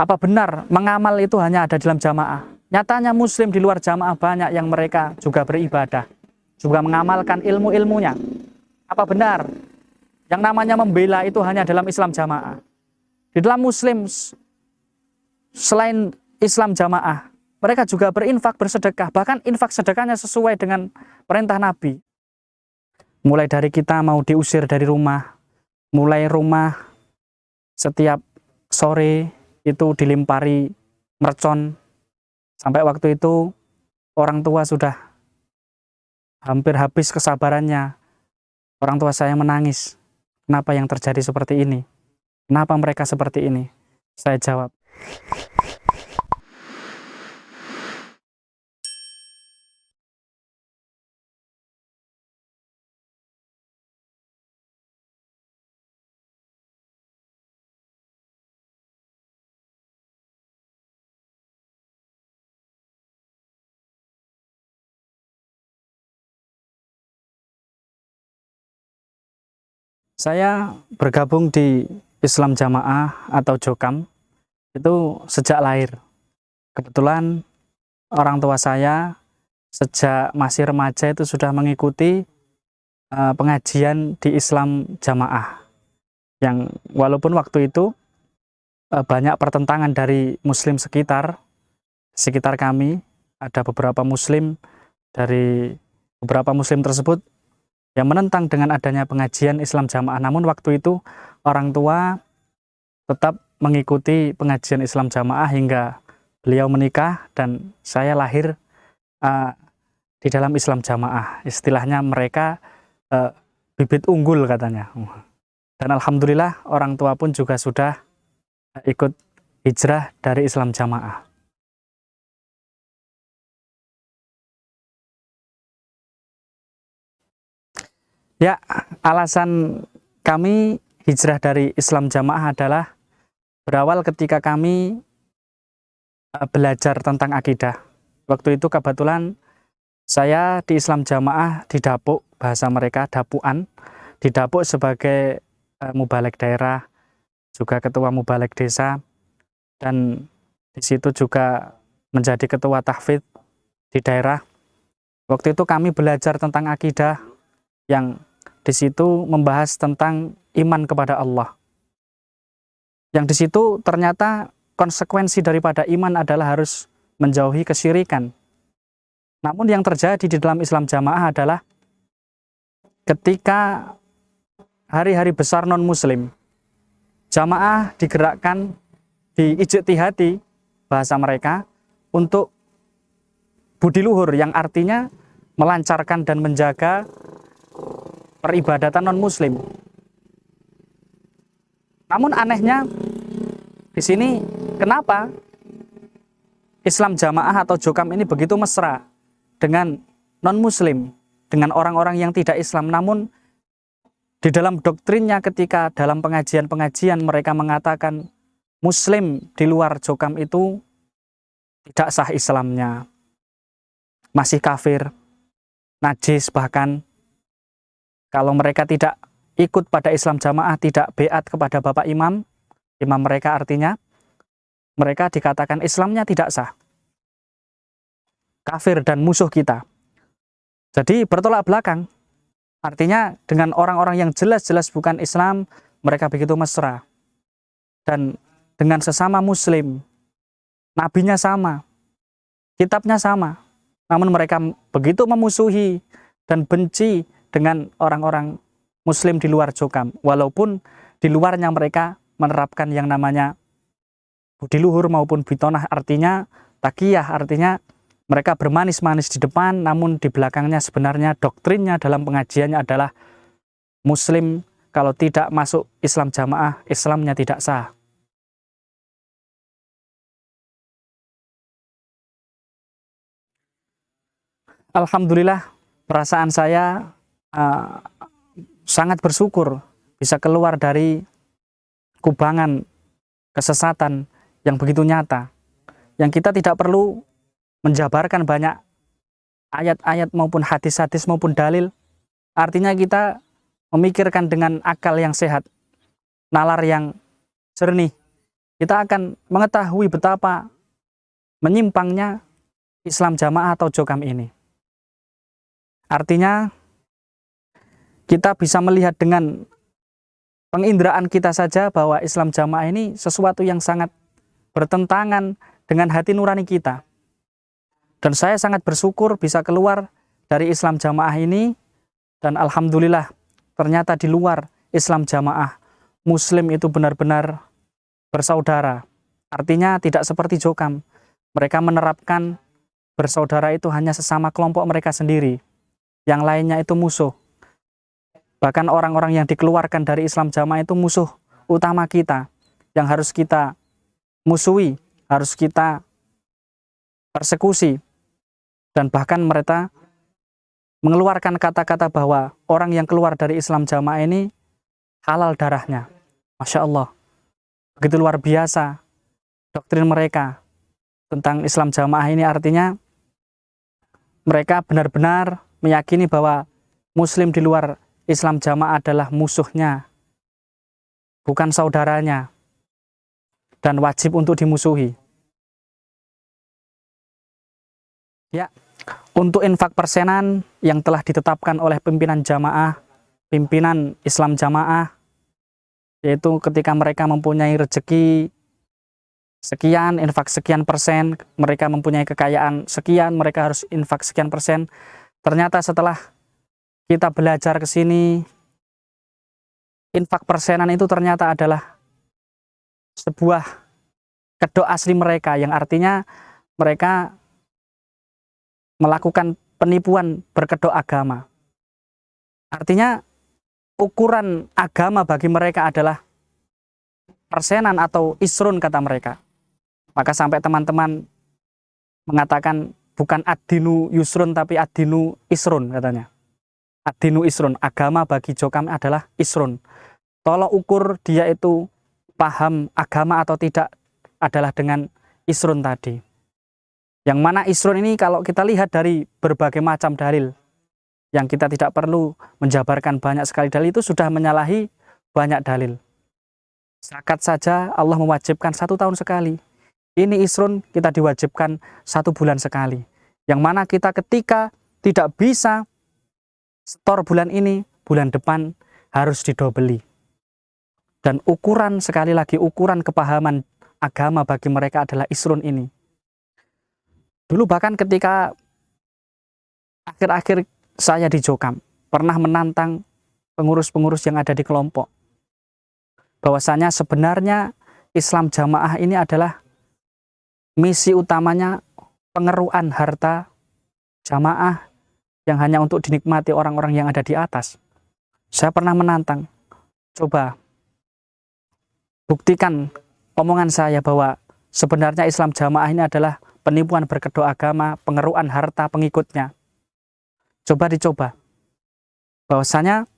Apa benar mengamal itu hanya ada dalam jamaah? Nyatanya muslim di luar jamaah banyak yang mereka juga beribadah, juga mengamalkan ilmu-ilmunya. Apa benar yang namanya membela itu hanya dalam Islam jamaah? Di dalam muslim selain Islam jamaah, mereka juga berinfak, bersedekah. Bahkan infak sedekahnya sesuai dengan perintah Nabi. Mulai dari kita mau diusir dari rumah, mulai rumah setiap sore itu dilimpari mercon. Sampai waktu itu orang tua sudah hampir habis kesabarannya. Orang tua saya menangis. Kenapa yang terjadi seperti ini? Kenapa mereka seperti ini? Saya jawab, saya bergabung di Islam Jamaah atau Jokam itu sejak lahir. Kebetulan orang tua saya sejak masih remaja itu sudah mengikuti pengajian di Islam Jamaah. Yang walaupun waktu itu banyak pertentangan dari muslim sekitar kami, ada beberapa muslim dari beberapa muslim tersebut yang menentang dengan adanya pengajian Islam Jamaah. Namun waktu itu orang tua tetap mengikuti pengajian Islam Jamaah hingga beliau menikah dan saya lahir di dalam Islam Jamaah. Istilahnya mereka bibit unggul katanya. Dan alhamdulillah orang tua pun juga sudah ikut hijrah dari Islam Jamaah. Ya, alasan kami hijrah dari Islam Jamaah adalah berawal ketika kami belajar tentang akidah. Waktu itu kebetulan saya di Islam Jamaah didapuk, bahasa mereka dapuan, didapuk sebagai mubalek daerah, juga ketua mubalek desa, dan di situ juga menjadi ketua tahfidz di daerah. Waktu itu kami belajar tentang akidah yang di situ membahas tentang iman kepada Allah. Yang di situ ternyata konsekuensi daripada iman adalah harus menjauhi kesyirikan. Namun yang terjadi di dalam Islam Jamaah adalah ketika hari-hari besar non-muslim, jamaah digerakkan, diijtihadi bahasa mereka, untuk budi luhur yang artinya melancarkan dan menjaga peribadatan non-muslim. Namun anehnya di sini kenapa Islam Jamaah atau Jokam ini begitu mesra dengan non-muslim, dengan orang-orang yang tidak Islam. Namun di dalam doktrinnya ketika dalam pengajian-pengajian mereka mengatakan muslim di luar Jokam itu tidak sah Islamnya, masih kafir, najis, bahkan kalau mereka tidak ikut pada Islam Jamaah, tidak beat kepada Bapak Imam mereka, artinya mereka dikatakan Islamnya tidak sah, kafir dan musuh kita. Jadi bertolak belakang. Artinya dengan orang-orang yang jelas-jelas bukan Islam, mereka begitu mesra. Dan dengan sesama muslim, nabinya sama, kitabnya sama, namun mereka begitu memusuhi dan benci dengan orang-orang muslim di luar Jokam, walaupun di luarnya mereka menerapkan yang namanya budi luhur maupun bitonah, artinya takiyah, artinya mereka bermanis-manis di depan, namun di belakangnya sebenarnya doktrinnya dalam pengajiannya adalah muslim kalau tidak masuk Islam Jamaah, Islamnya tidak sah. Alhamdulillah, perasaan saya sangat bersyukur bisa keluar dari kubangan kesesatan yang begitu nyata, yang kita tidak perlu menjabarkan banyak ayat-ayat maupun hadis-hadis maupun dalil. Artinya kita memikirkan dengan akal yang sehat, nalar yang jernih, kita akan mengetahui betapa menyimpangnya Islam Jamaah atau Jokam ini. Artinya, kita bisa melihat dengan penginderaan kita saja bahwa Islam Jamaah ini sesuatu yang sangat bertentangan dengan hati nurani kita. Dan saya sangat bersyukur bisa keluar dari Islam Jamaah ini, dan alhamdulillah ternyata di luar Islam Jamaah, Muslim itu benar-benar bersaudara. Artinya tidak seperti Jokam. Mereka menerapkan bersaudara itu hanya sesama kelompok mereka sendiri. Yang lainnya itu musuh. Bahkan orang-orang yang dikeluarkan dari Islam Jamaah itu musuh utama kita. Yang harus kita musuhi, harus kita persekusi. Dan bahkan mereka mengeluarkan kata-kata bahwa orang yang keluar dari Islam Jamaah ini halal darahnya. Masya Allah. Begitu luar biasa doktrin mereka tentang Islam Jamaah ini. Artinya mereka benar-benar meyakini bahwa Muslim di luar Islam Jamaah adalah musuhnya, bukan saudaranya, dan wajib untuk dimusuhi. Ya, untuk infak persenan yang telah ditetapkan oleh pimpinan jamaah, pimpinan Islam Jamaah, yaitu ketika mereka mempunyai rezeki sekian, infak sekian persen, mereka mempunyai kekayaan sekian, mereka harus infak sekian persen. Ternyata setelah kita belajar ke sini, infak persenan itu ternyata adalah sebuah kedok asli mereka, yang artinya mereka melakukan penipuan berkedok agama. Artinya ukuran agama bagi mereka adalah persenan atau isrun, kata mereka. Maka sampai teman-teman mengatakan bukan ad-dinu yusrun tapi ad-dinu isrun, katanya. Ad-dinu isrun, agama bagi Jokam adalah isrun. Tolok ukur dia itu paham agama atau tidak adalah dengan isrun tadi. Yang mana isrun ini kalau kita lihat dari berbagai macam dalil, yang kita tidak perlu menjabarkan banyak sekali dalil, itu sudah menyalahi banyak dalil. Zakat saja Allah mewajibkan 1 tahun sekali. Ini isrun kita diwajibkan 1 bulan sekali. Yang mana kita ketika tidak bisa setor bulan ini, bulan depan harus didobeli. Dan ukuran, sekali lagi, ukuran kepahaman agama bagi mereka adalah isrun ini. Dulu bahkan ketika akhir-akhir saya di Jokam, pernah menantang pengurus-pengurus yang ada di kelompok, bahwasanya sebenarnya Islam Jamaah ini adalah misi utamanya pengeruan harta jamaah yang hanya untuk dinikmati orang-orang yang ada di atas. Saya pernah menantang, coba buktikan omongan saya bahwa sebenarnya Islam Jamaah ini adalah penipuan berkedok agama, pengeruan harta pengikutnya. Coba dicoba. Bahwasanya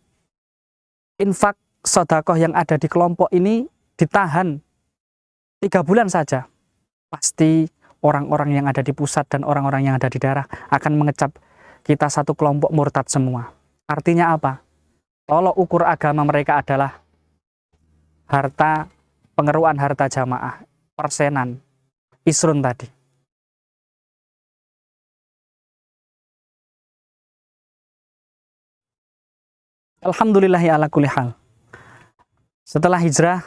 infak sedekah yang ada di kelompok ini ditahan 3 bulan saja. Pasti orang-orang yang ada di pusat dan orang-orang yang ada di daerah akan mengecap kita satu kelompok murtad semua. Artinya apa? Tolok ukur agama mereka adalah harta, pengeruan harta jamaah, persenan, isrun tadi. Alhamdulillahi ala kulli hal. Setelah hijrah,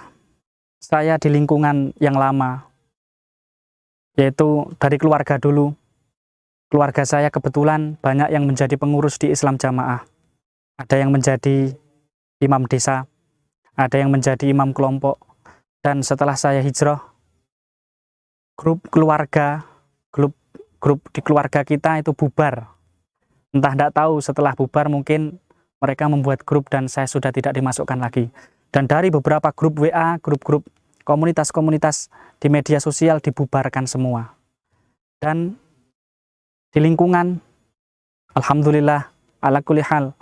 saya di lingkungan yang lama, yaitu dari keluarga dulu. Keluarga saya kebetulan banyak yang menjadi pengurus di Islam Jamaah. Ada yang menjadi imam desa, ada yang menjadi imam kelompok. Dan setelah saya hijrah, grup keluarga, grup di keluarga kita itu bubar. Entah tidak tahu, setelah bubar mungkin mereka membuat grup dan saya sudah tidak dimasukkan lagi. Dan dari beberapa grup WA, grup-grup komunitas-komunitas di media sosial dibubarkan semua. Dan di lingkungan, alhamdulillah, ala kulli hal,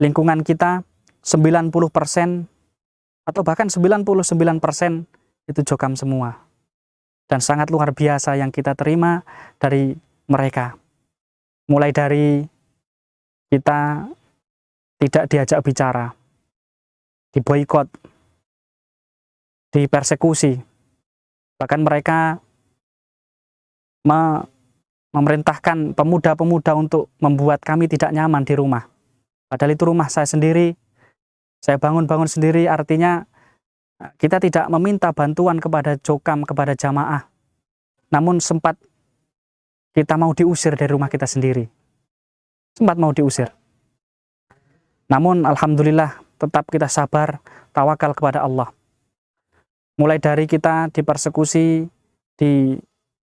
lingkungan kita 90% atau bahkan 99% itu Jokam semua. Dan sangat luar biasa yang kita terima dari mereka. Mulai dari kita tidak diajak bicara, diboikot, dipersekusi, Bahkan mereka memerintahkan pemuda-pemuda untuk membuat kami tidak nyaman di rumah. Padahal itu rumah saya sendiri, saya bangun-bangun sendiri, artinya kita tidak meminta bantuan kepada Jokam, kepada jamaah. Namun sempat kita mau diusir dari rumah kita sendiri. Sempat mau diusir. Namun alhamdulillah tetap kita sabar, tawakal kepada Allah. Mulai dari kita dipersekusi, di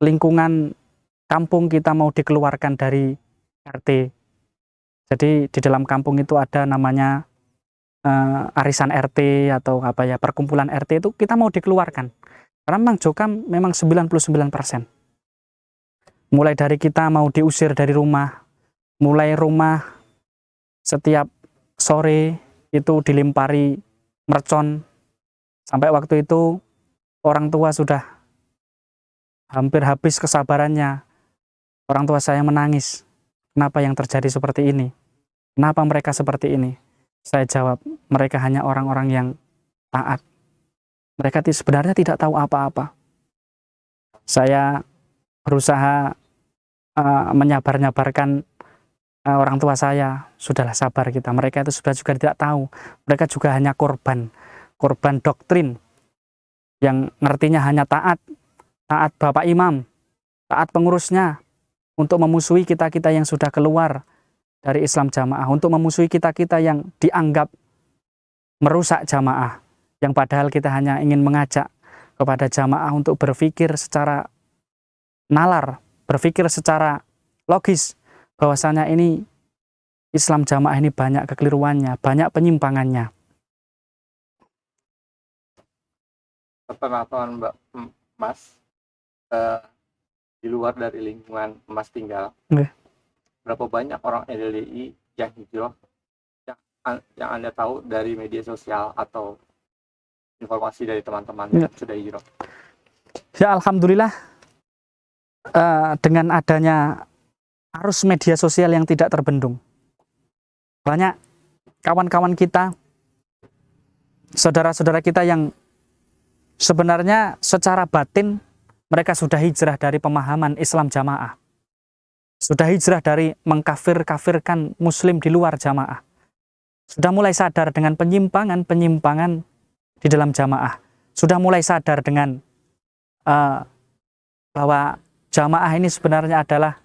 lingkungan kampung kita mau dikeluarkan dari RT. Jadi di dalam kampung itu ada namanya arisan RT atau apa ya, perkumpulan RT, itu kita mau dikeluarkan. Karena memang Jokam memang 99%. Mulai dari kita mau diusir dari rumah, mulai rumah setiap sore itu dilimpari mercon. Sampai waktu itu orang tua sudah hampir habis kesabarannya. Orang tua saya menangis. Kenapa yang terjadi seperti ini? Kenapa mereka seperti ini? Saya jawab, mereka hanya orang-orang yang taat. Mereka sebenarnya tidak tahu apa-apa. Saya berusaha menyabar-nyabarkan orang tua saya. Sudahlah, sabar kita. Mereka itu sudah juga tidak tahu. Mereka juga hanya korban doktrin yang ngertinya hanya taat Bapak Imam, taat pengurusnya, untuk memusuhi kita-kita yang sudah keluar dari Islam Jamaah, untuk memusuhi kita-kita yang dianggap merusak jamaah, yang padahal kita hanya ingin mengajak kepada jamaah untuk berpikir secara nalar, berpikir secara logis, bahwasanya ini Islam Jamaah ini banyak kekeliruannya, banyak penyimpangannya. Sepengetahuan Mas, di luar dari lingkungan Mas tinggal, berapa banyak orang LDI yang hijrah yang Anda tahu dari media sosial atau informasi dari teman-teman yang sudah hijrah? Ya alhamdulillah, dengan adanya arus media sosial yang tidak terbendung, banyak kawan-kawan kita, saudara-saudara kita yang sebenarnya secara batin mereka sudah hijrah dari pemahaman Islam Jamaah, sudah hijrah dari mengkafir-kafirkan muslim di luar jamaah, sudah mulai sadar dengan penyimpangan di dalam jamaah, sudah mulai sadar dengan bahwa jamaah ini sebenarnya adalah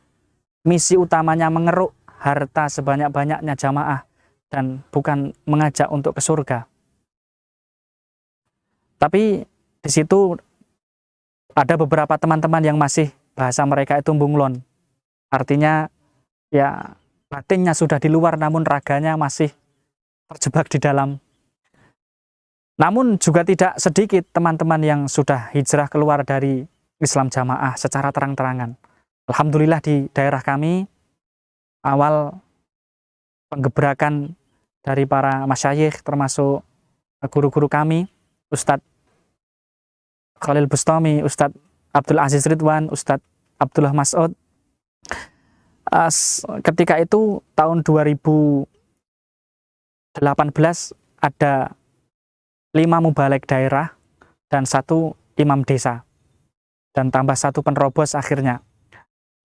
misi utamanya mengeruk harta sebanyak-banyaknya jamaah dan bukan mengajak untuk ke surga. Tapi di situ ada beberapa teman-teman yang masih bahasa mereka itu bunglon. Artinya ya batinnya sudah di luar namun raganya masih terjebak di dalam. Namun juga tidak sedikit teman-teman yang sudah hijrah keluar dari Islam Jamaah secara terang-terangan. Alhamdulillah di daerah kami awal penggebrakan dari para masyayikh termasuk guru-guru kami, Ustadz Khalil Bustami, Ustadz Abdul Aziz Ridwan, Ustadz Abdullah Mas'ud. Ketika itu tahun 2018 ada 5 mubalek daerah dan 1 imam desa dan tambah 1 penerobos akhirnya.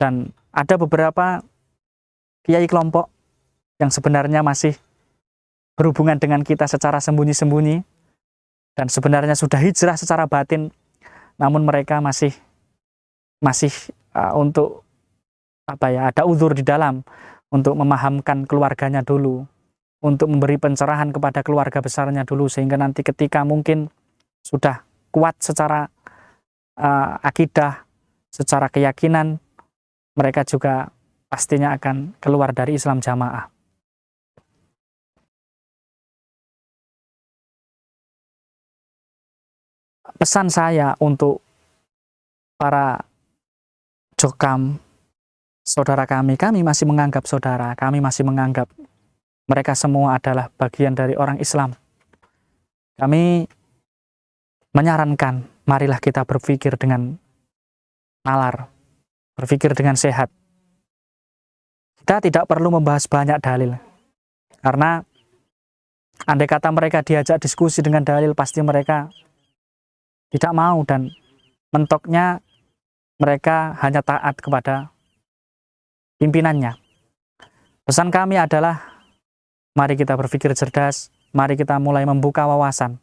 Dan ada beberapa kiai kelompok yang sebenarnya masih berhubungan dengan kita secara sembunyi-sembunyi dan sebenarnya sudah hijrah secara batin, namun mereka masih untuk ada uzur di dalam untuk memahamkan keluarganya dulu, untuk memberi pencerahan kepada keluarga besarnya dulu, sehingga nanti ketika mungkin sudah kuat secara akidah, secara keyakinan, mereka juga pastinya akan keluar dari Islam Jamaah. Pesan saya untuk para Jokam, saudara kami masih menganggap saudara, kami masih menganggap mereka semua adalah bagian dari orang Islam. Kami menyarankan, marilah kita berpikir dengan nalar, berpikir dengan sehat. Kita tidak perlu membahas banyak dalil, karena andai kata mereka diajak diskusi dengan dalil, pasti mereka tidak mau dan mentoknya mereka hanya taat kepada pimpinannya. Pesan kami adalah, mari kita berpikir cerdas, mari kita mulai membuka wawasan.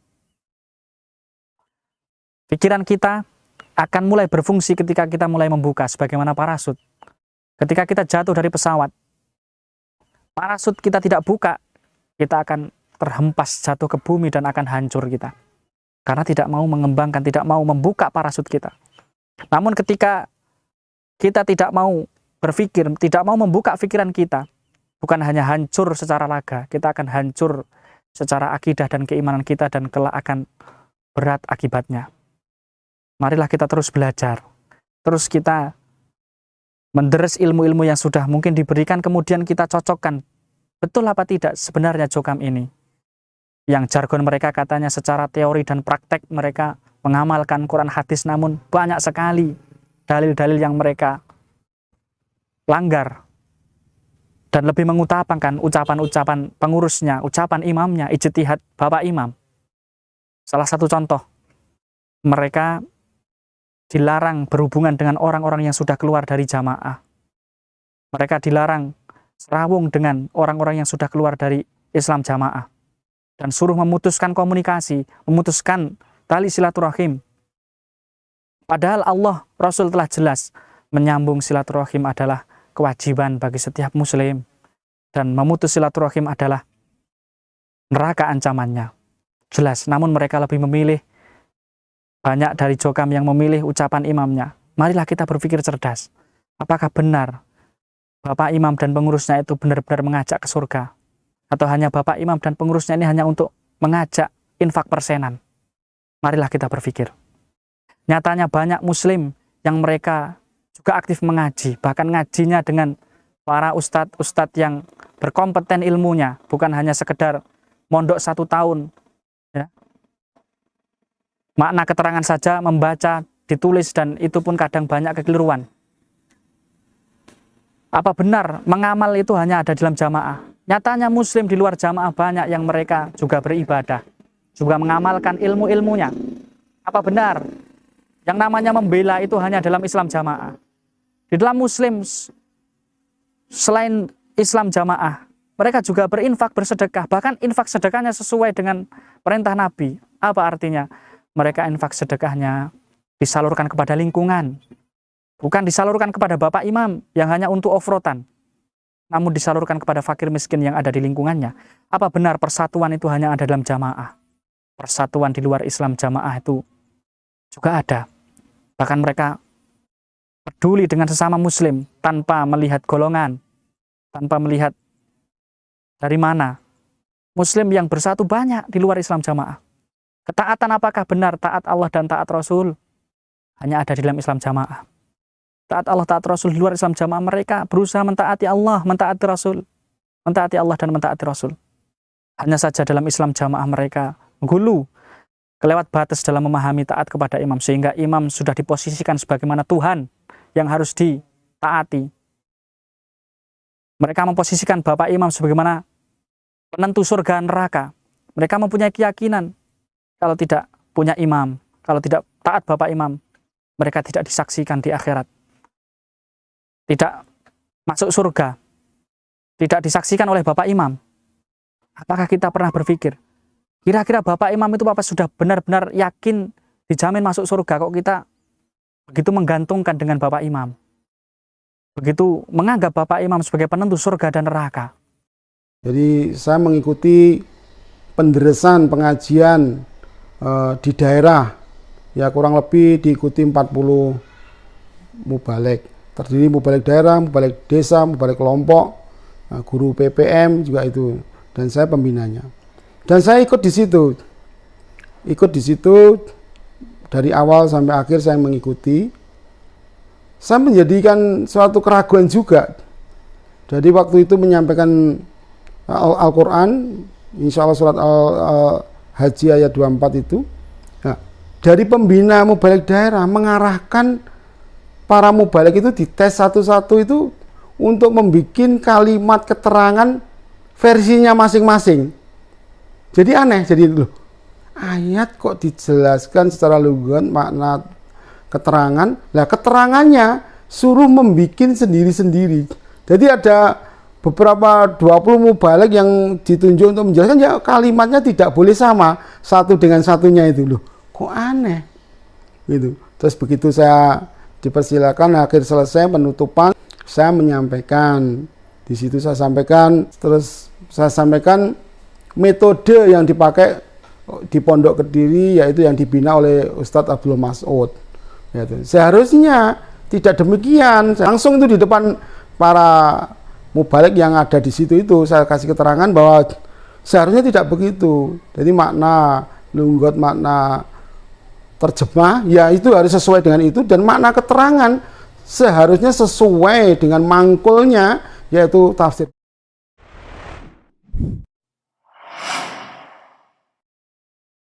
Pikiran kita akan mulai berfungsi ketika kita mulai membuka, sebagaimana parasut. Ketika kita jatuh dari pesawat, parasut kita tidak buka, kita akan terhempas jatuh ke bumi dan akan hancur kita. Karena tidak mau mengembangkan, tidak mau membuka parasut kita. Namun ketika kita tidak mau berpikir, tidak mau membuka pikiran kita, bukan hanya hancur secara raga, kita akan hancur secara akidah dan keimanan kita, dan kelak akan berat akibatnya. Marilah kita terus belajar, terus kita menderes ilmu-ilmu yang sudah mungkin diberikan, kemudian kita cocokkan, betul apa tidak sebenarnya jokam ini. Yang jargon mereka katanya secara teori dan praktek mereka mengamalkan Quran hadis, namun banyak sekali dalil-dalil yang mereka langgar dan lebih mengutamakan ucapan-ucapan pengurusnya, ucapan imamnya, ijtihad bapak imam. Salah satu contoh, mereka dilarang berhubungan dengan orang-orang yang sudah keluar dari jamaah. Mereka dilarang serawung dengan orang-orang yang sudah keluar dari Islam jamaah, dan suruh memutuskan komunikasi, memutuskan tali silaturahim. Padahal Allah, Rasul telah jelas menyambung silaturahim adalah kewajiban bagi setiap muslim, dan memutus silaturahim adalah neraka ancamannya. Jelas, namun mereka lebih memilih, banyak dari jokam yang memilih ucapan imamnya. Marilah kita berpikir cerdas. Apakah benar bapak imam dan pengurusnya itu benar-benar mengajak ke surga? Atau hanya bapak imam dan pengurusnya ini hanya untuk mengajak infak persenan? Marilah kita berpikir. Nyatanya banyak muslim yang mereka juga aktif mengaji, bahkan ngajinya dengan para ustadz-ustadz yang berkompeten ilmunya, bukan hanya sekedar mondok 1 tahun, ya. Makna keterangan saja, membaca, ditulis, dan itu pun kadang banyak kekeliruan. Apa benar mengamal itu hanya ada dalam jamaah? Nyatanya muslim di luar jamaah banyak yang mereka juga beribadah, juga mengamalkan ilmu-ilmunya. Apa benar yang namanya membela itu hanya dalam Islam jamaah? Di dalam muslim selain Islam jamaah, mereka juga berinfak, bersedekah. Bahkan infak sedekahnya sesuai dengan perintah Nabi. Apa artinya? Mereka infak sedekahnya disalurkan kepada lingkungan, bukan disalurkan kepada bapak imam yang hanya untuk off-roadan, namun disalurkan kepada fakir miskin yang ada di lingkungannya. Apa benar persatuan itu hanya ada dalam jamaah? Persatuan di luar Islam jamaah itu juga ada. Bahkan mereka peduli dengan sesama muslim tanpa melihat golongan, tanpa melihat dari mana. Muslim yang bersatu banyak di luar Islam jamaah. Ketaatan apakah benar taat Allah dan taat Rasul? Hanya ada di dalam Islam jamaah. Taat Allah, taat Rasul di luar Islam jamaah, mereka berusaha mentaati Allah, mentaati Rasul. Mentaati Allah dan mentaati Rasul. Hanya saja dalam Islam jamaah mereka gulu, kelewat batas dalam memahami taat kepada imam, sehingga imam sudah diposisikan sebagaimana Tuhan yang harus ditaati. Mereka memposisikan bapak imam sebagaimana penentu surga neraka. Mereka mempunyai keyakinan, kalau tidak punya imam, kalau tidak taat bapak imam, mereka tidak disaksikan di akhirat, tidak masuk surga, tidak disaksikan oleh bapak imam. Apakah kita pernah berpikir, kira-kira bapak imam itu apa sudah benar-benar yakin dijamin masuk surga, kok kita begitu menggantungkan dengan bapak imam, begitu menganggap bapak imam sebagai penentu surga dan neraka? Jadi saya mengikuti penderesan pengajian di daerah, ya kurang lebih diikuti 40 mubalek, terdiri mubalek daerah, mubalek desa, mubalek kelompok, guru PPM juga itu, dan saya pembinanya. Dan saya ikut di situ dari awal sampai akhir saya mengikuti. Saya menjadikan suatu keraguan juga. Jadi waktu itu menyampaikan Al-Quran, insya Allah surat Haji ayat 24 itu, nah, dari pembina mubalek daerah mengarahkan para mubalek itu dites satu-satu itu untuk membuat kalimat keterangan versinya masing-masing. Jadi aneh, jadi loh, ayat kok dijelaskan secara lugan makna keterangan. Nah, keterangannya suruh membikin sendiri-sendiri. Jadi ada beberapa 20 mubalik yang ditunjuk untuk menjelaskan, ya kalimatnya tidak boleh sama satu dengan satunya itu loh. Kok aneh? Gitu. Terus begitu saya dipersilakan, akhir selesai penutupan, saya menyampaikan. Di situ saya sampaikan, terus saya sampaikan metode yang dipakai di Pondok Kediri, yaitu yang dibina oleh Ustadz Abdul Mas'ud. Gitu. Seharusnya tidak demikian. Langsung itu di depan para mubalik yang ada di situ itu saya kasih keterangan bahwa seharusnya tidak begitu. Jadi makna lunggot, makna terjemah, ya itu harus sesuai dengan itu, dan makna keterangan seharusnya sesuai dengan mangkulnya, yaitu tafsir.